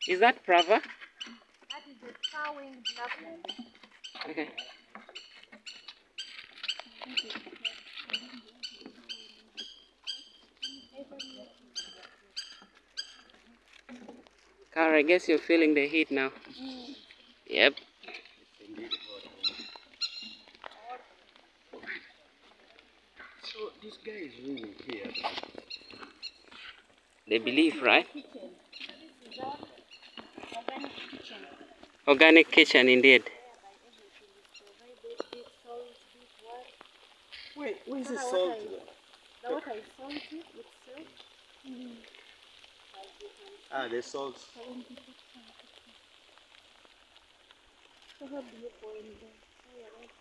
Is that Prava? That is the star-winged blackbird. Okay. Cara, I guess you're feeling the heat now. Yep. So this guy is really here. They believe, right? This is our organic kitchen. Organic kitchen, indeed. Whereby everything is provided, big salt, big what. Wait, where's the Ah, salt? the water is salty itself. Ah, the salt. So how do you boil them? So you're right.